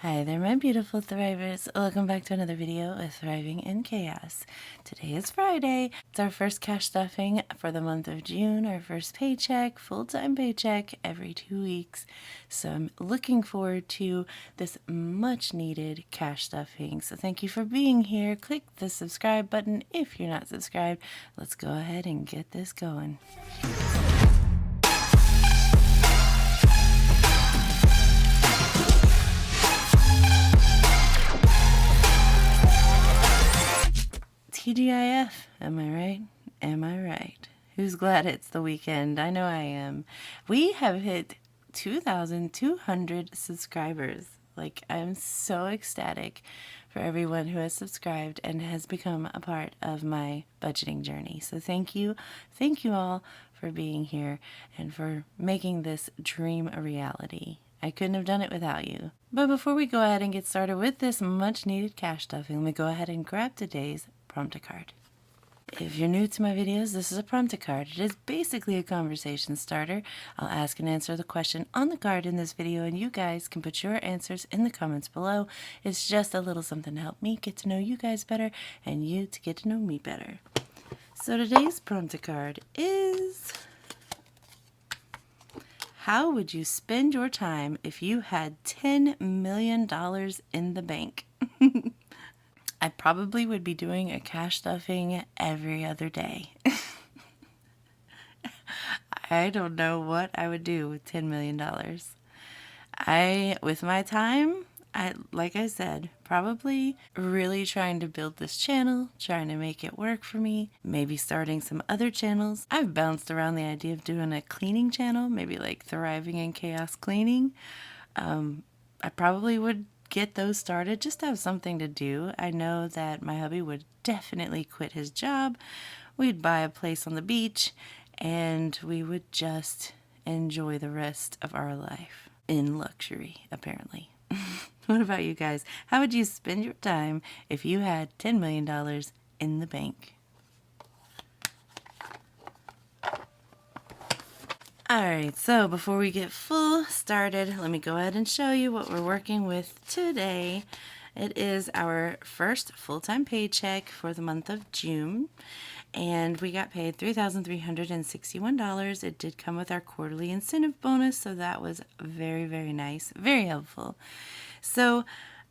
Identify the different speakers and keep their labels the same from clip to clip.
Speaker 1: Hi there, my beautiful thrivers. Welcome back to another video of Thriving in Chaos. Today is Friday. It's our first cash stuffing for the month of June, our first paycheck, full-time paycheck every 2 weeks. So I'm looking forward to this much needed cash stuffing. So thank you for being here. Click the subscribe button if you're not subscribed. Let's go ahead and get this going. TGIF, am I right? Am I right? Who's glad it's the weekend? I know I am. We have hit 2,200 subscribers. Like, I'm so ecstatic for everyone who has subscribed and has become a part of my budgeting journey. So thank you all for being here and for making this dream a reality. I couldn't have done it without you. But before we go ahead and get started with this much needed cash stuffing, let me go ahead and grab today's prompter card. If you're new to my videos, this is a prompter card. It is basically a conversation starter. I'll ask and answer the question on the card in this video, and you guys can put your answers in the comments below. It's just a little something to help me get to know you guys better and you to get to know me better. So today's prompter card is: how would you spend your time if you had $10 million in the bank? I probably would be doing a cash stuffing every other day. I don't know what I would do with $10 million. With my time, like I said, probably really trying to build this channel, trying to make it work for me, maybe starting some other channels. I've bounced around the idea of doing a cleaning channel, maybe like Thriving in Chaos Cleaning. I probably would get those started just to have something to do. I know that my hubby would definitely quit his job. We'd buy a place on the beach and we would just enjoy the rest of our life in luxury, apparently. What about you guys? How would you spend your time if you had $10 million in the bank? Alright, so before we get full started, let me go ahead and show you what we're working with today. It is our first full-time paycheck for the month of June, and we got paid $3,361. It did come with our quarterly incentive bonus, so that was very, very nice, very helpful. So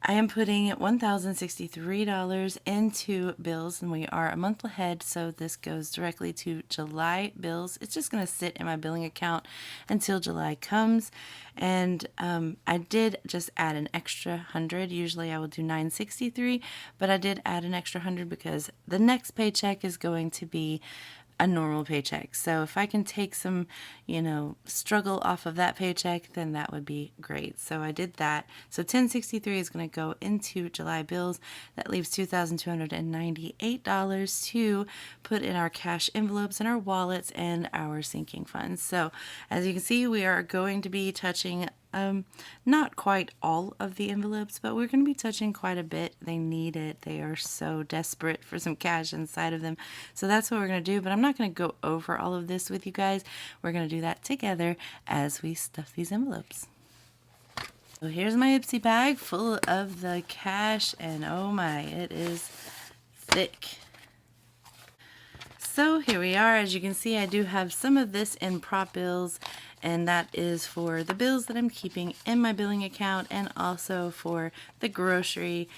Speaker 1: I am putting $1,063 into bills, and we are a month ahead, so this goes directly to July bills. It's just going to sit in my billing account until July comes, and I did just add an extra 100. Usually I will do $963, but I did add an extra 100 because the next paycheck is going to be a normal paycheck. So if I can take some, struggle off of that paycheck, then that would be great. So I did that. So $1063 is going to go into July bills. That leaves $2,298 to put in our cash envelopes and our wallets and our sinking funds. So as you can see, we are going to be touching not quite all of the envelopes, but we're going to be touching quite a bit. They need it. They are so desperate for some cash inside of them. So that's what we're going to do, but I'm not going to go over all of this with you guys. We're going to do that together as we stuff these envelopes. So here's my Ipsy bag full of the cash, and oh my, it is thick. So here we are. As you can see, I do have some of this in prop bills, and that is for the bills that I'm keeping in my billing account and also for the grocery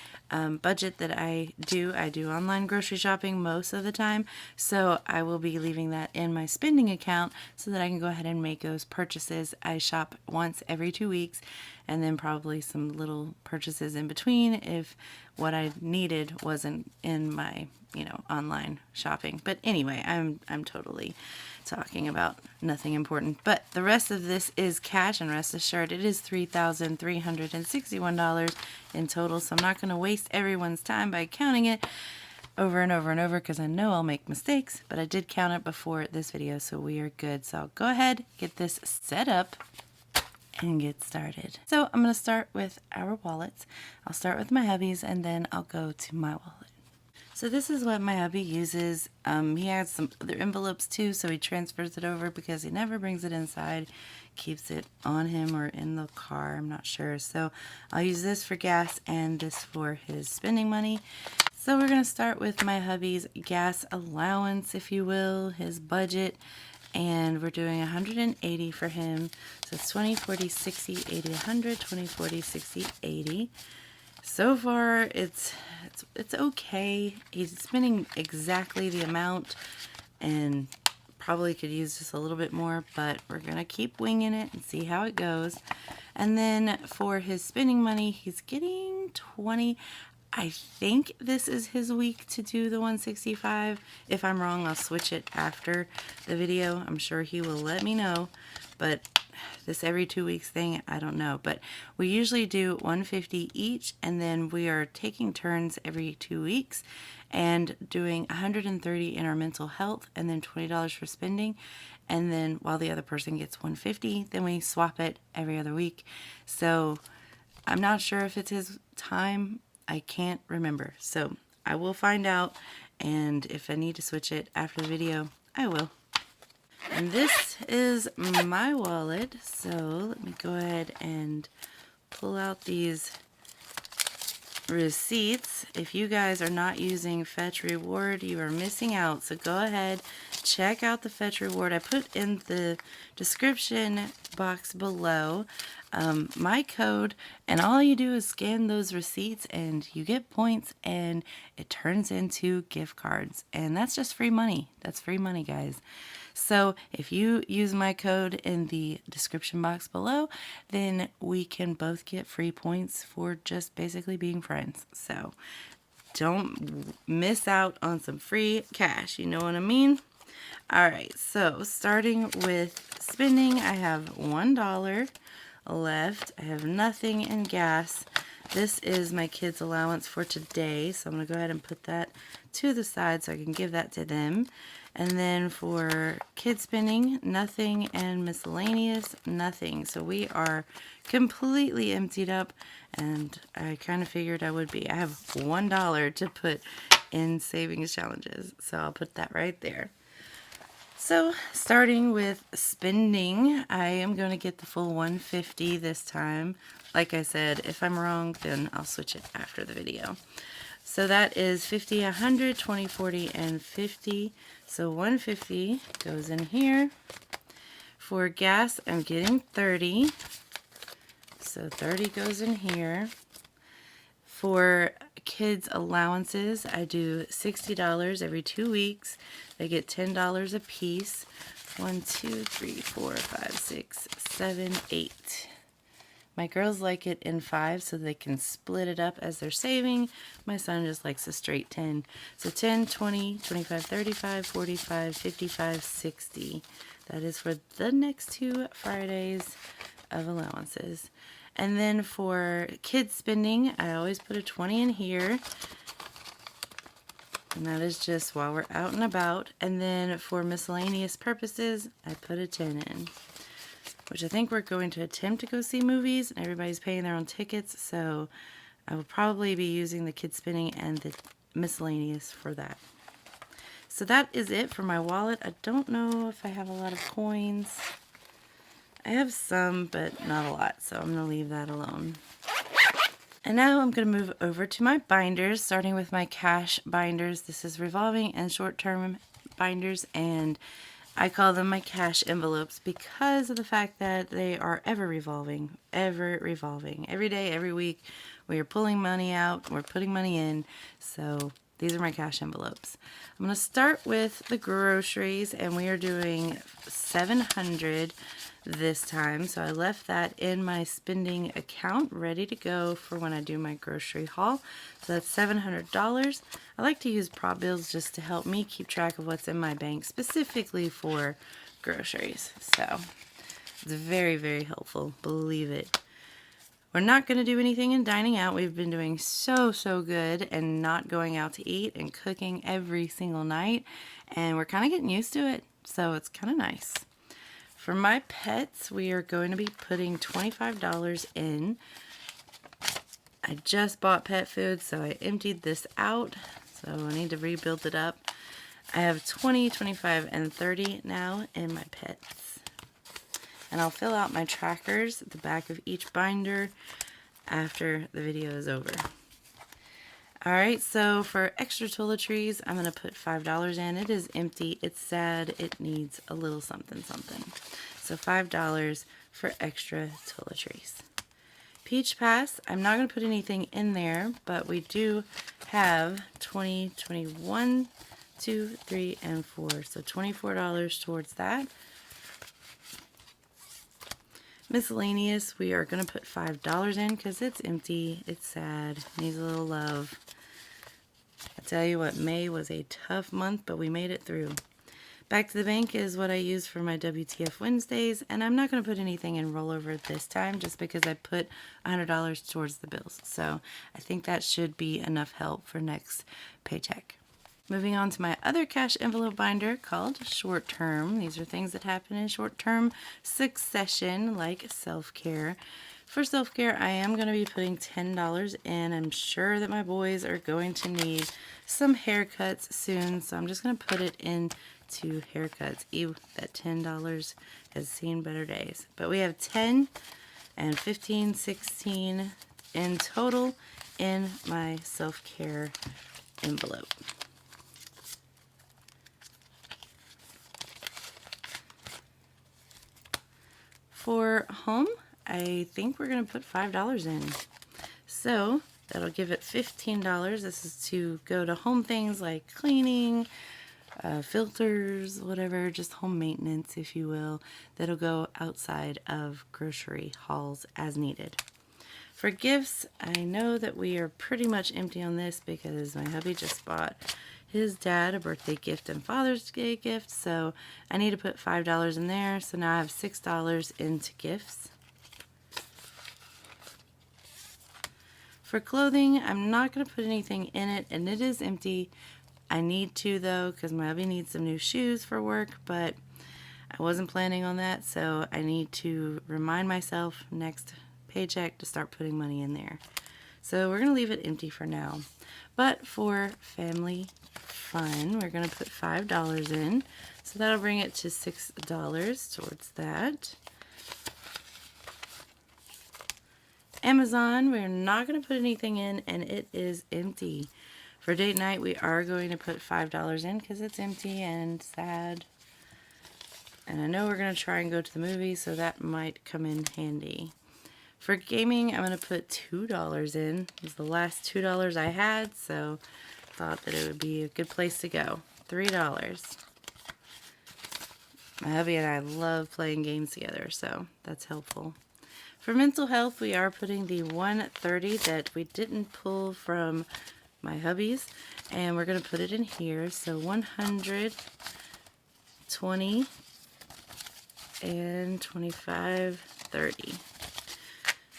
Speaker 1: budget that I do. I do online grocery shopping most of the time, so I will be leaving that in my spending account so that I can go ahead and make those purchases. I shop once every 2 weeks, and then probably some little purchases in between if what I needed wasn't in my online shopping. But anyway, I'm totally talking about nothing important. But the rest of this is cash, and rest assured it is $3,361 in total. So I'm not going to waste everyone's time by counting it over and over and over because I know I'll make mistakes, but I did count it before this video, so we are good. So I'll go ahead, get this set up and get started. So I'm going to start with our wallets. I'll start with my hubby's and then I'll go to my wallet. So this is what my hubby uses. He has some other envelopes too, so he transfers it over because he never brings it inside. Keeps it on him or in the car, I'm not sure. So I'll use this for gas and this for his spending money. So we're going to start with my hubby's gas allowance, if you will, his budget. And we're doing 180 for him. So it's 20, 40, 60, 80, 100, 20, 40, 60, 80. So far, it's okay. He's spending exactly the amount and probably could use just a little bit more, but we're going to keep winging it and see how it goes. And then for his spending money, he's getting 20. I think this is his week to do the 165. If I'm wrong, I'll switch it after the video. I'm sure he will let me know, but this every 2 weeks thing, I don't know. But we usually do 150 each, and then we are taking turns every 2 weeks and doing 130 in our mental health and then $20 for spending. And then while the other person gets 150, then we swap it every other week. So I'm not sure if it's his time. I can't remember. So I will find out, and if I need to switch it after the video, I will. And this is my wallet, so let me go ahead and pull out these receipts. If you guys are not using Fetch Reward, you are missing out. So go ahead, check out the Fetch Reward. I put in the description box below my code, and all you do is scan those receipts and you get points, and it turns into gift cards, and that's just free money. That's free money, guys. So if you use my code in the description box below, then we can both get free points for just basically being friends. So don't miss out on some free cash, you know what I mean? Alright, so starting with spending, I have $1 left. I have nothing in gas. This is my kids' allowance for today, so I'm going to go ahead and put that to the side so I can give that to them. And then for kids spending, nothing, and miscellaneous, nothing. So we are completely emptied up, and I kind of figured I would be. I have $1 to put in savings challenges, so I'll put that right there. So starting with spending, I am going to get the full 150 this time. Like I said, if I'm wrong, then I'll switch it after the video. So that is 50, 100, 20, 40, and 50. So 150 goes in here. For gas, I'm getting 30. So 30 goes in here. For kids' allowances, I do $60 every 2 weeks. They get $10 a piece. 1, 2, 3, 4, 5, 6, 7, 8. My girls like it in 5 so they can split it up as they're saving. My son just likes a straight 10. So 10, 20, 25, 35, 45, 55, 60. That is for the next 2 Fridays of allowances. And then for kids spending, I always put a 20 in here. And that is just while we're out and about. And then for miscellaneous purposes, I put a 10 in. Which I think we're going to attempt to go see movies, and everybody's paying their own tickets, so I will probably be using the kids spending and the miscellaneous for that. So that is it for my wallet. I don't know if I have a lot of coins. I have some, but not a lot, so I'm going to leave that alone. And now I'm going to move over to my binders, starting with my cash binders. This is revolving and short-term binders, and I call them my cash envelopes because of the fact that they are ever revolving. Every day, every week, we are pulling money out, we're putting money in. So these are my cash envelopes. I'm going to start with the groceries, and we are doing $700 this time. So I left that in my spending account ready to go for when I do my grocery haul. So that's $700. I like to use prop bills just to help me keep track of what's in my bank specifically for groceries. So it's very, very helpful, believe it. We're not going to do anything in dining out. We've been doing so good and not going out to eat and cooking every single night, and we're kind of getting used to it, so it's kind of nice. For my pets, we are going to be putting $25 in. I just bought pet food, so I emptied this out. So so I need to rebuild it up. I have 20, 25, and 30 now in my pets. And I'll fill out my trackers at the back of each binder after the video is over. Alright, so for extra toiletries, I'm going to put $5 in. It is empty. It's sad. It needs a little something something. So $5 for extra toiletries. Peach Pass, I'm not going to put anything in there, but we do have 20, 21, 2, 3, and 4. So $24 towards that. Miscellaneous, we are going to put $5 in because it's empty, it's sad, needs a little love. I tell you what, May was a tough month, but we made it through. Back to the bank is what I use for my WTF Wednesdays, and I'm not going to put anything in rollover this time just because I put $100 towards the bills. So I think that should be enough help for next paycheck. Moving on to my other cash envelope binder called Short Term. These are things that happen in short-term succession, like self-care. For self-care, I am going to be putting $10 in. I'm sure that my boys are going to need some haircuts soon, so I'm just going to put it into haircuts. Ew, that $10 has seen better days. But we have 10 and 15, 16 in total in my self-care envelope. For home, I think we're going to put $5 in. So that'll give it $15. This is to go to home things like cleaning, filters, whatever, just home maintenance, if you will. That'll go outside of grocery hauls as needed. For gifts, I know that we are pretty much empty on this because my hubby just bought his dad a birthday gift and Father's Day gift, so I need to put $5 in there. So now I have $6 into gifts. For clothing, I'm not going to put anything in it, and it is empty. I need to, though, because my hubby needs some new shoes for work, but I wasn't planning on that, so I need to remind myself next paycheck to start putting money in there. So we're going to leave it empty for now. But for family fun, we're going to put $5 in. So that'll bring it to $6 towards that. Amazon, we're not going to put anything in, and it is empty. For date night, we are going to put $5 in because it's empty and sad. And I know we're going to try and go to the movies, so that might come in handy. For gaming, I'm going to put $2 in. It was the last $2 I had, so I thought that it would be a good place to go. $3. My hubby and I love playing games together, so that's helpful. For mental health, we are putting the $130 that we didn't pull from my hubby's, and we're going to put it in here. So 100, 20, and 25, 30.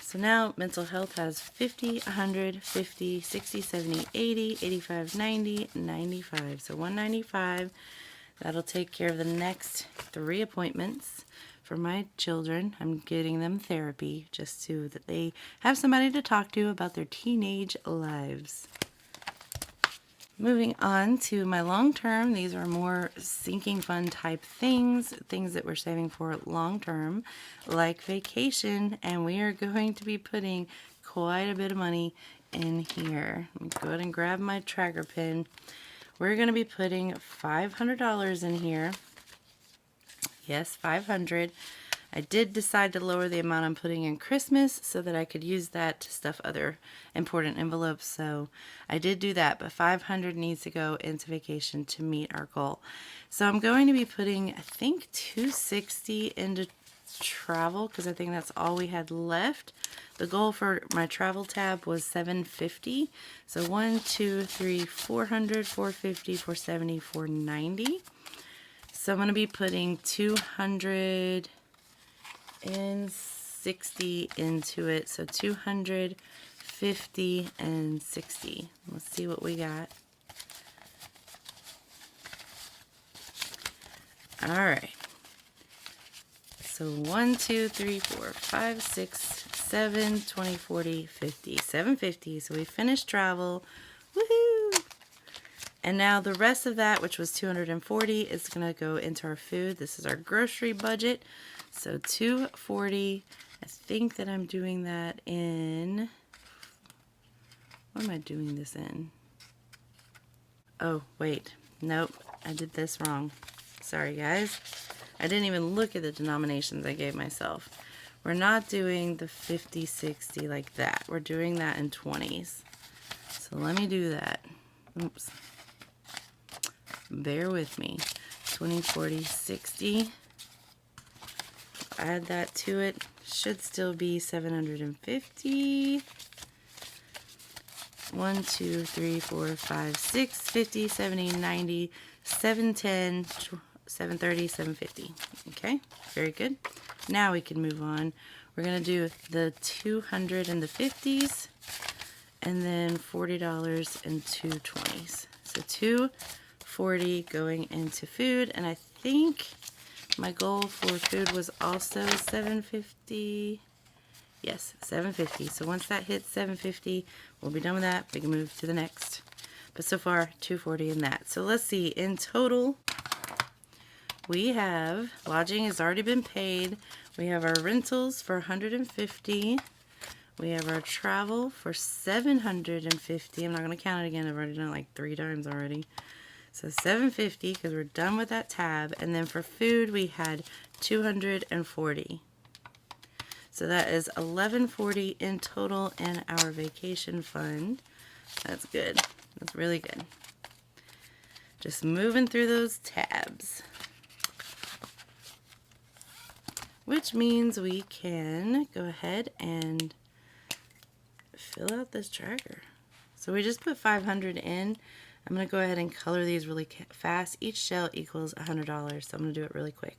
Speaker 1: So now mental health has 50, 100, 50, 60, 70, 80, 85, 90, 95. So 195. That'll take care of the next 3 appointments for my children. I'm getting them therapy just so that they have somebody to talk to about their teenage lives. Moving on to my long term, these are more sinking fund type things that we're saving for long term, like vacation, and we are going to be putting quite a bit of money in here. Let me go ahead and grab my tracker pin. We're going to be putting $500 in here. Yes, 500. I did decide to lower the amount I'm putting in Christmas so that I could use that to stuff other important envelopes. So I did do that, but 500 needs to go into vacation to meet our goal. So I'm going to be putting, I think, 260 into travel because I think that's all we had left. The goal for my travel tab was 750. So 1, 2, 3, 400, 450, 470, 490. So I'm going to be putting 260 into it. So 250 and 60. Let's see what we got. All right. So 1, 2, 3, 4, 5, 6, 7, 20, 40, 50, 750. So we finished travel. Woohoo! And now the rest of that, which was $240, is going to go into our food. This is our grocery budget. So $240. I think that I'm doing that in, what am I doing this in? Oh, wait. Nope. I did this wrong. Sorry, guys. I didn't even look at the denominations I gave myself. We're not doing the 50, 60 like that. We're doing that in 20s. So let me do that. Oops. Bear with me. 20, 40, 60. Add that to it. Should still be 750. 1, 2, 3, 4, 5, 6, 50, 70, 90, 710, 730, 750. Okay, very good. Now we can move on. We're going to do the 200 and the 50s, and then $40 and 220s. So 240 going into food, and I think my goal for food was also 750. Yes, 750. So once that hits 750, we'll be done with that. We can move to the next. But so far, 240 in that. So let's see. In total, we have lodging has already been paid. We have our rentals for 150. We have our travel for 750. I'm not going to count it again. I've already done it like 3 times already. So 750 because we're done with that tab. And then for food, we had 240. So that is $1140 in total in our vacation fund. That's good. That's really good. Just moving through those tabs. Which means we can go ahead and fill out this tracker. So we just put 500 in. I'm going to go ahead and color these really fast. Each shell equals $100, so I'm going to do it really quick.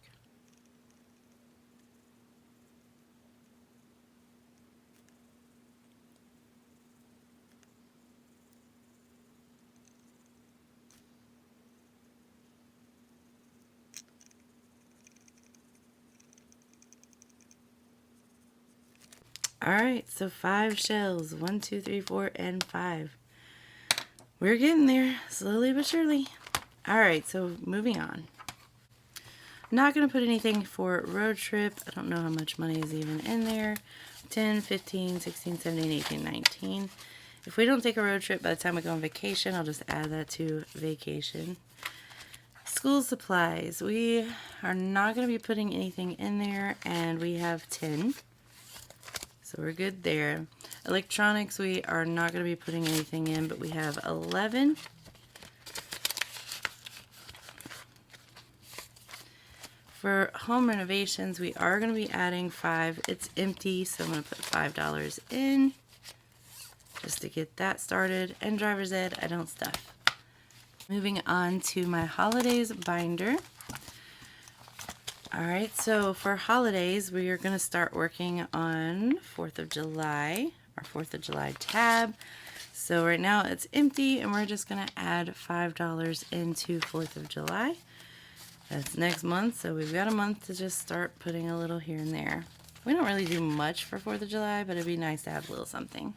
Speaker 1: Alright, so 5 shells. 1, 2, 3, 4, and 5. We're getting there, slowly but surely. Alright, so moving on. Not going to put anything for road trip. I don't know how much money is even in there. 10, 15, 16, 17, 18, 19. If we don't take a road trip by the time we go on vacation, I'll just add that to vacation. School supplies. We are not going to be putting anything in there, and we have 10. So we're good there. Electronics, we are not going to be putting anything in, but we have 11. For home renovations, we are going to be adding 5. It's empty, so I'm going to put $5 in just to get that started. And driver's ed, I don't stuff. Moving on to my holidays binder. Alright, so for holidays, we are going to start working on 4th of July, our 4th of July tab. So right now it's empty, and we're just going to add $5 into 4th of July. That's next month, so we've got a month to just start putting a little here and there. We don't really do much for 4th of July, but it'd be nice to have a little something.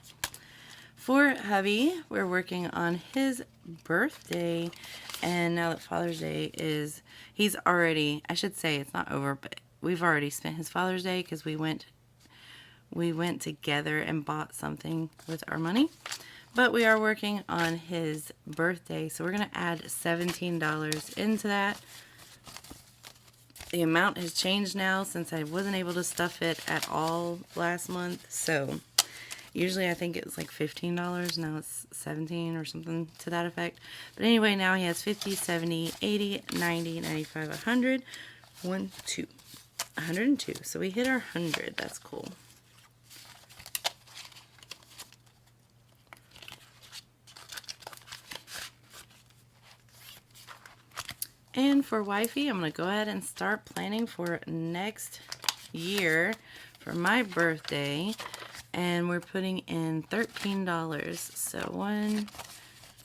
Speaker 1: For hubby, we're working on his birthday, and now that Father's Day is, he's already, I should say it's not over, but we've already spent his Father's Day because we went together and bought something with our money. But we are working on his birthday, so we're going to add $17 into that. The amount has changed now since I wasn't able to stuff it at all last month, so usually I think it was like $15, now it's $17 or something to that effect. But anyway, now he has 50, 70, 80, 90, 95, 100, 1, 2, 102. So we hit our 100. That's cool. And for wifey, I'm going to go ahead and start planning for next year for my birthday. And we're putting in $13. So 1,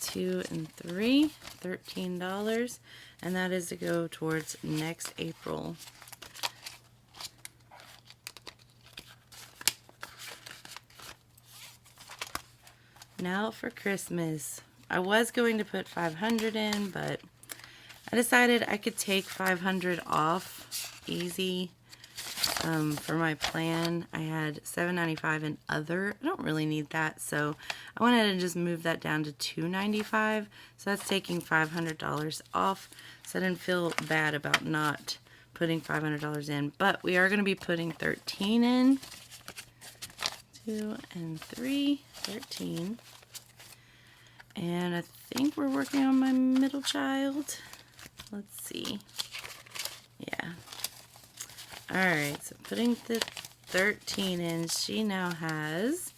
Speaker 1: 2, and 3, $13. And that is to go towards next April. Now for Christmas. I was going to put 500 in, but I decided I could take 500 off easy. For my plan, I had $7.95 in other. I don't really need that, so I went ahead and just moved that down to $2.95. So that's taking $500 off. So I didn't feel bad about not putting $500 in, but we are going to be putting 13 in. 2 and 3, 13. And I think we're working on my middle child. Let's see. Yeah. Alright, so putting the 13 in, she now has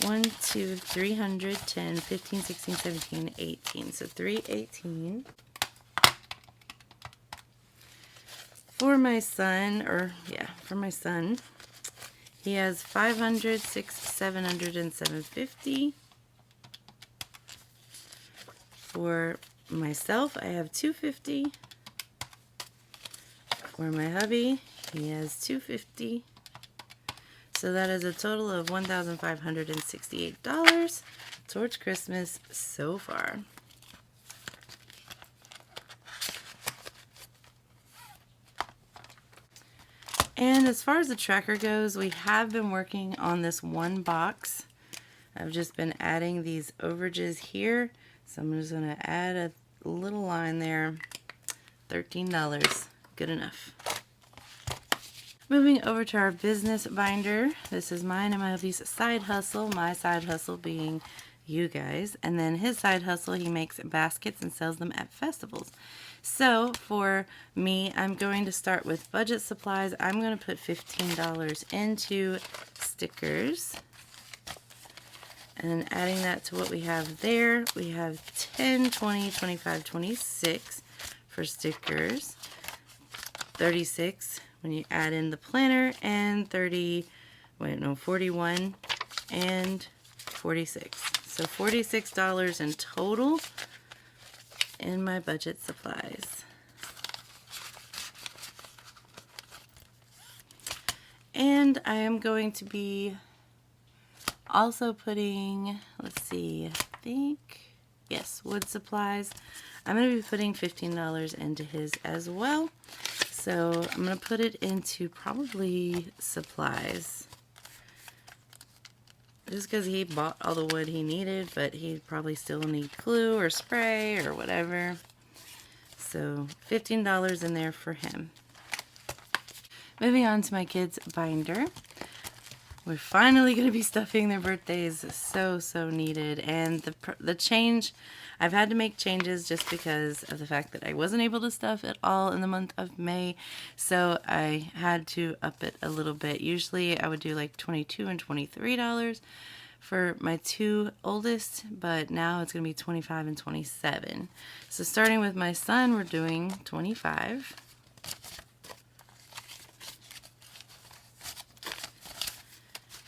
Speaker 1: 1, 2, 310, 15, 16, 17, 18. So 318. For my son, for my son, he has 500, 6, 700, and 750. For myself, I have 250. For my hubby, he has 250. So that is a total of $1,568 towards Christmas so far. And as far as the tracker goes, we have been working on this one box. I've just been adding these overages here. So I'm just going to add a little line there. $13. Good enough. Moving over to our business binder. This is mine and my hubby's side hustle. My side hustle being you guys. And then his side hustle, he makes baskets and sells them at festivals. So for me, I'm going to start with budget supplies. I'm going to put $15 into stickers. And then adding that to what we have there, we have 10, 20, 25, 26 for stickers. 36 when you add in the planner, and 41 and 46. So $46 in total in my budget supplies. And I am going to be also putting, let's see, I think, yes, wood supplies. I'm going to be putting $15 into his as well. So I'm going to put it into probably supplies. Just because he bought all the wood he needed, but he'd probably still need glue or spray or whatever. So $15 in there for him. Moving on to my kids' binder. We're finally going to be stuffing their birthdays. So needed. And the change, I've had to make changes just because of the fact that I wasn't able to stuff it all in the month of May. So I had to up it a little bit. Usually I would do like $22 and $23 for my two oldest, but now it's going to be $25 and $27. So starting with my son, we're doing $25.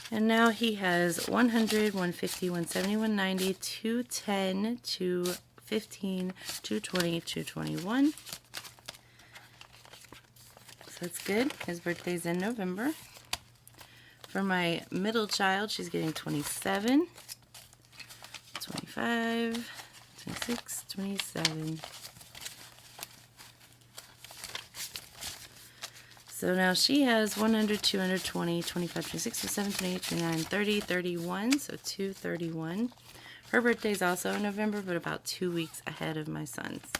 Speaker 1: And now he has 100, 150, 170, 190, 210, 215, 220, 221. So that's good. His birthday's in November. For my middle child, she's getting 27, 25, 26, 27. So now she has 100, 220, 25, 26, 27, 28, 29, 30, 31. So 231. Her birthday's also in November, but about 2 weeks ahead of my son's.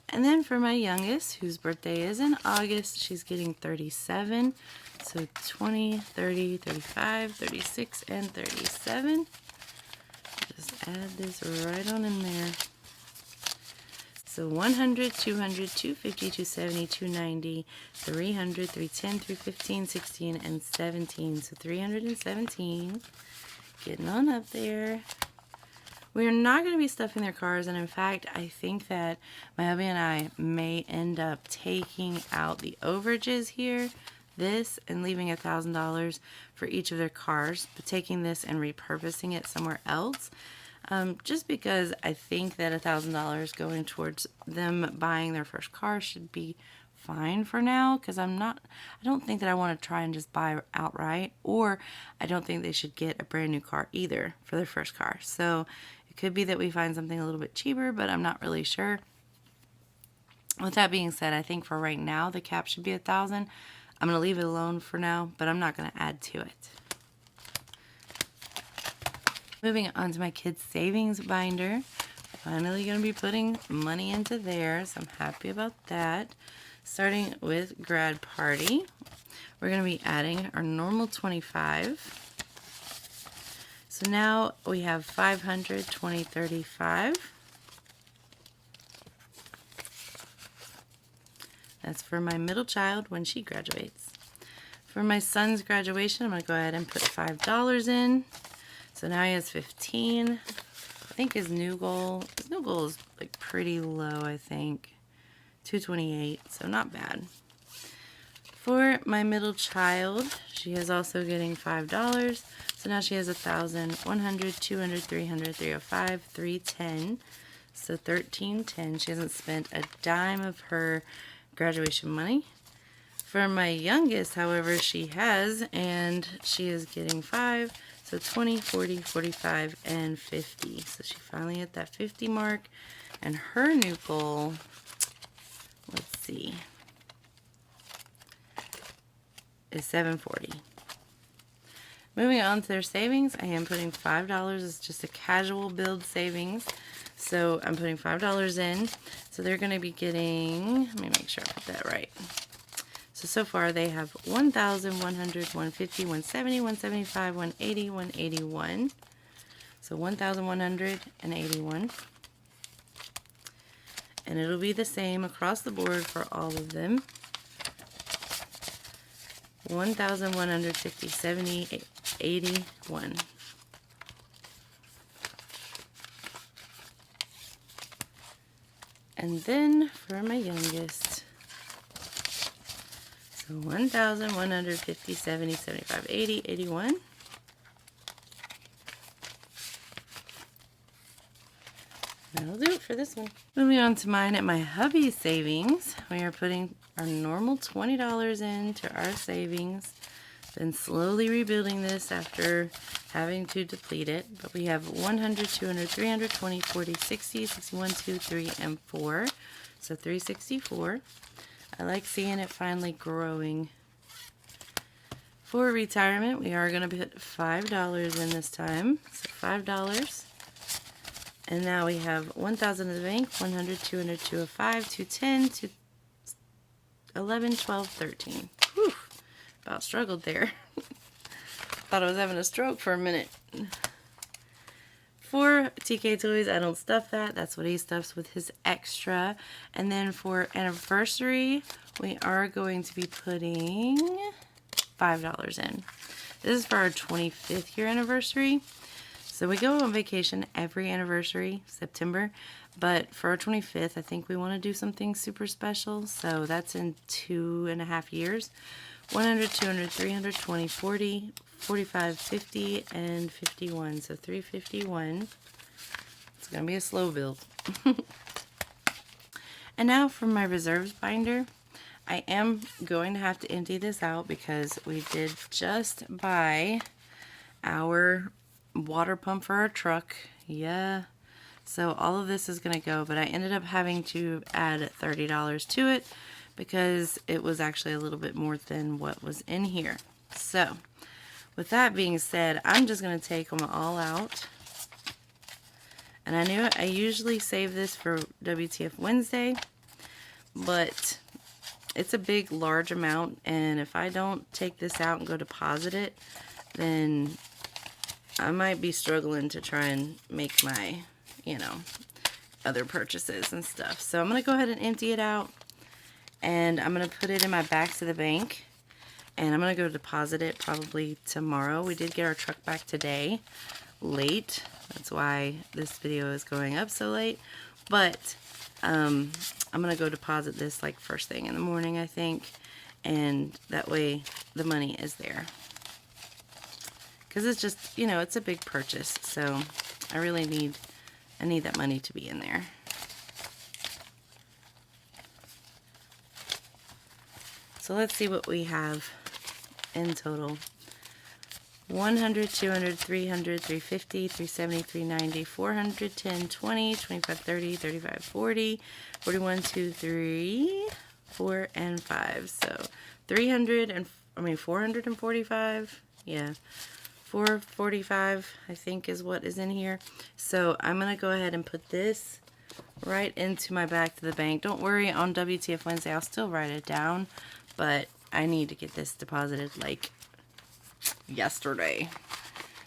Speaker 1: And then for my youngest, whose birthday is in August, she's getting 37. So 20, 30, 35, 36, and 37. Just add this right on in there. So 100, 200, 250, 270, 290, 300, 310, 315, 16, and 17. So 317. Getting on up there. We are not going to be stuffing their cars, and in fact, I think that my hubby and I may end up taking out the overages here, this, and leaving $1,000 for each of their cars, but taking this and repurposing it somewhere else. Just because I think that $1,000 going towards them buying their first car should be fine for now, because I don't think that I want to try and just buy outright, or I don't think they should get a brand new car either for their first car. So It could be that we find something a little bit cheaper, but I'm not really sure. With that being said, I think for right now, the cap should be $1,000. I'm going to leave it alone for now, but I'm not going to add to it. Moving on to my kids' savings binder. Finally going to be putting money into there, so I'm happy about that. Starting with grad party, we're going to be adding our normal 25. So now we have 500, 20, 35. That's for my middle child when she graduates. For my son's graduation, I'm going to go ahead and put $5 in. So now he has 15. I think his new goal is like pretty low, I think. 228, so not bad. For my middle child, she is also getting $5. So now she has 1,000, 100, 200, 300, 305, 310. So 1310. She hasn't spent a dime of her graduation money. For my youngest, however, she has, and she is getting 5. So 20, 40, 45, and 50. So she finally hit that 50 mark. And her new goal, let's see, is 740. Moving on to their savings, I am putting $5 as just a casual build savings. So I'm putting $5 in. So they're going to be getting, let me make sure I put that right. So far they have 1,000, 100, 150, 170, 175, 180, 181. So 1,181. And it'll be the same across the board for all of them. 1,150, 70, 81. And then for my youngest, so 1,150, 70, 75, 80, 81. That'll do it for this one. Moving on to mine at my hubby savings. We are putting our normal $20 into our savings. Been slowly rebuilding this after having to deplete it. But we have 100, 200, 300, 20, 40, 60, 61, 2, 3, and 4. So 364. I like seeing it finally growing. For retirement, we are going to put $5 in this time. So $5. And now we have 1,000 in the bank, 100, 200, 205, 210, 211, 12, 13. Whew, about struggled there. Thought I was having a stroke for a minute. For TK Toys, I don't stuff that. That's what he stuffs with his extra. And then for anniversary, we are going to be putting $5 in. This is for our 25th year anniversary. So we go on vacation every anniversary, September. But for our 25th, I think we want to do something super special. So that's in 2.5 years. 100, 200, 300, 20, 40, 45, 50, and 51. So 351. It's going to be a slow build. And now for my reserves binder. I am going to have to empty this out because we did just buy our water pump for our truck. Yeah. So all of this is going to go, but I ended up having to add $30 to it because it was actually a little bit more than what was in here. So with that being said, I'm just going to take them all out. And I knew I usually save this for WTF Wednesday, but it's a big, large amount, and if I don't take this out and go deposit it, then I might be struggling to try and make my, other purchases and stuff. So I'm going to go ahead and empty it out, and I'm going to put it in my back to the bank, and I'm going to go deposit it probably tomorrow. We did get our truck back today, late. That's why this video is going up so late, but I'm going to go deposit this like first thing in the morning, I think, and that way the money is there. Because it's just, it's a big purchase, so I really need that money to be in there. So let's see what we have in total. 100, 200, 300, 350, 370, 390, 400, 10, 20, 25, 30, 35, 40, 41, 2, 3, 4, and 5. So 445. Yeah. 445, I think, is what is in here. So I'm going to go ahead and put this right into my back to the bank. Don't worry, on WTF Wednesday, I'll still write it down, but I need to get this deposited like yesterday.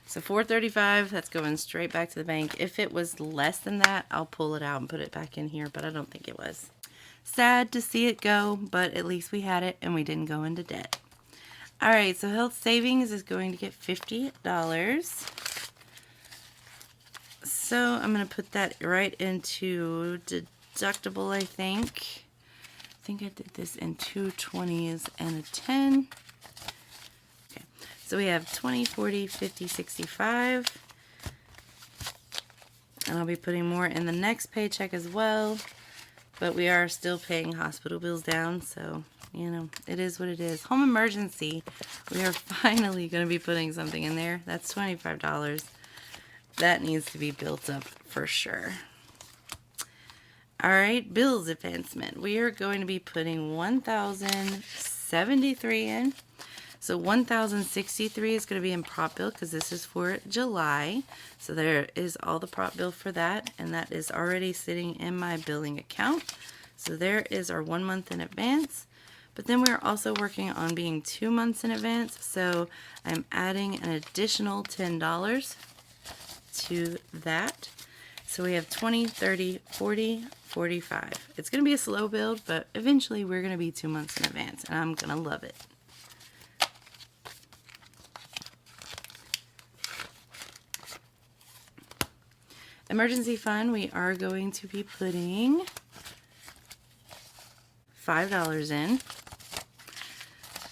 Speaker 1: So 435, that's going straight back to the bank. If it was less than that, I'll pull it out and put it back in here, but I don't think it was. Sad to see it go, but at least we had it and we didn't go into debt. All right, so health savings is going to get $50. So I'm going to put that right into deductible, I think. I think I did this in 2 20s and a 10. Okay, so we have 20, 40, 50, 65. And I'll be putting more in the next paycheck as well. But we are still paying hospital bills down, so, you know, it is what it is. Home emergency, we are finally going to be putting something in there. That's $25. That needs to be built up for sure. All right, bills advancement. We are going to be putting 1,073 in. So 1,063 is going to be in prop bill because this is for July. So there is all the prop bill for that, and that is already sitting in my billing account. So there is our 1 month in advance. But then we're also working on being 2 months in advance. So I'm adding an additional $10 to that. So we have 20, 30, 40, 45. It's going to be a slow build, but eventually we're going to be 2 months in advance, and I'm going to love it. Emergency fund, we are going to be putting $5 in.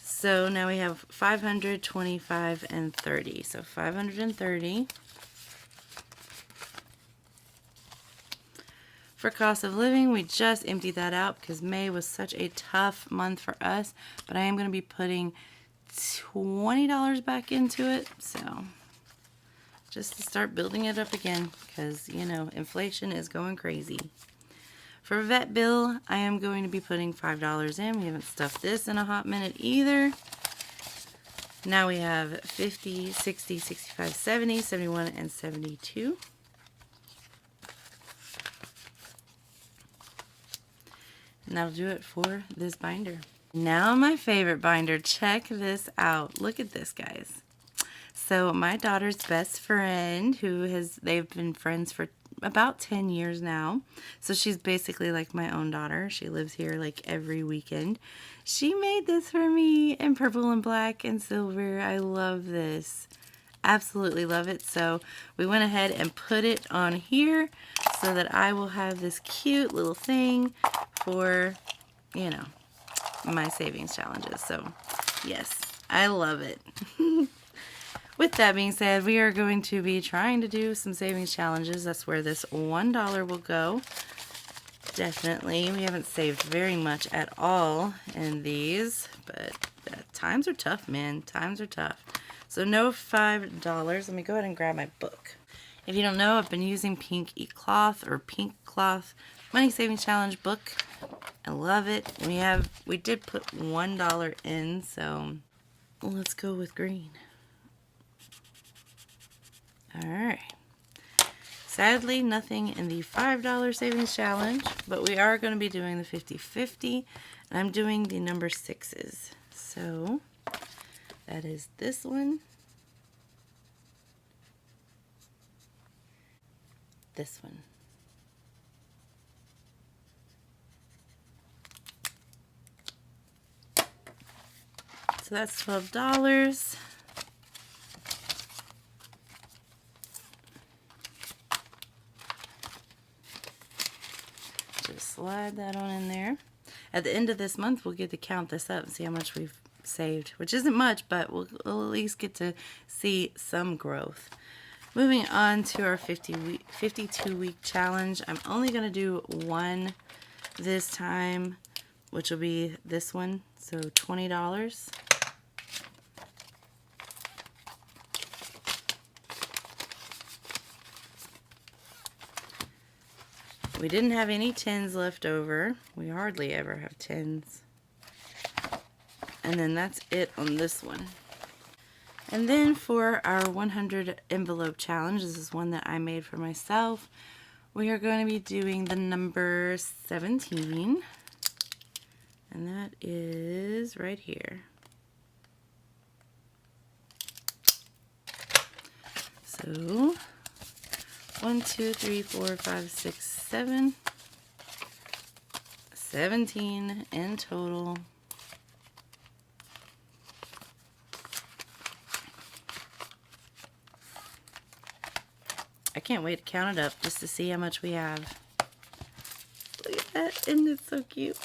Speaker 1: So now we have 500, 25, and 30. So 530. For cost of living, we just emptied that out because May was such a tough month for us. But I am going to be putting $20 back into it. So just to start building it up again because, you know, inflation is going crazy. For vet bill, I am going to be putting $5 in. We haven't stuffed this in a hot minute either. Now we have 50, 60, 65, 70, 71, and 72. And that'll do it for this binder. Now my favorite binder. Check this out. Look at this, guys. So my daughter's best friend, they've been friends for about 10 years now. So she's basically like my own daughter. She lives here like every weekend. She made this for me in purple and black and silver. I love this. Absolutely love it. So we went ahead and put it on here so that I will have this cute little thing for, you know, my savings challenges. So yes, I love it. With that being said, we are going to be trying to do some savings challenges. That's where this $1 will go. Definitely. We haven't saved very much at all in these, but times are tough, man. Times are tough. So no $5. Let me go ahead and grab my book. If you don't know, I've been using Pink Cloth or Pink Cloth Money Savings Challenge book. I love it. We did put $1 in, so let's go with green. Alright. Sadly, nothing in the $5 savings challenge, but we are going to be doing the 50-50, and I'm doing the number 6s. So, that is this one, this one. So that's $12. Just slide that on in there. At the end of this month, we'll get to count this up and see how much we've saved, which isn't much, but we'll at least get to see some growth. Moving on to our 52-week challenge. I'm only going to do one this time, which will be this one. So $20. We didn't have any 10s left over. We hardly ever have 10s. And then that's it on this one. And then for our 100 envelope challenge, this is one that I made for myself. We are going to be doing the number 17. And that is right here. So 1, 2, 3, 4, 5, 6, 7. 17 in total. I can't wait to count it up just to see how much we have. Look at that, isn't it so cute?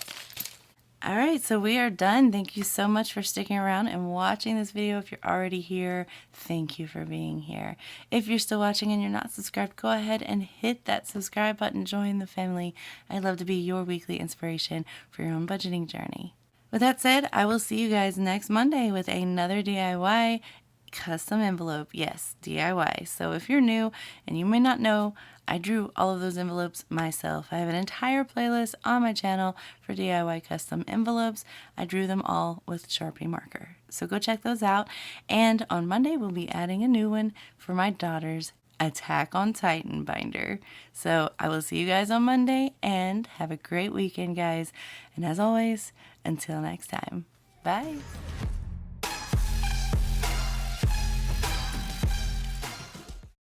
Speaker 1: Alright, so we are done. Thank you so much for sticking around and watching this video. If you're already here, thank you for being here. If you're still watching and you're not subscribed, go ahead and hit that subscribe button. Join the family. I'd love to be your weekly inspiration for your own budgeting journey. With that said, I will see you guys next Monday with another DIY custom envelope. Yes, DIY. So if you're new and you may not know, I drew all of those envelopes myself. I have an entire playlist on my channel for DIY custom envelopes. I drew them all with Sharpie marker. So go check those out. And on Monday, we'll be adding a new one for my daughter's Attack on Titan binder. So I will see you guys on Monday and have a great weekend, guys. And as always, until next time, bye.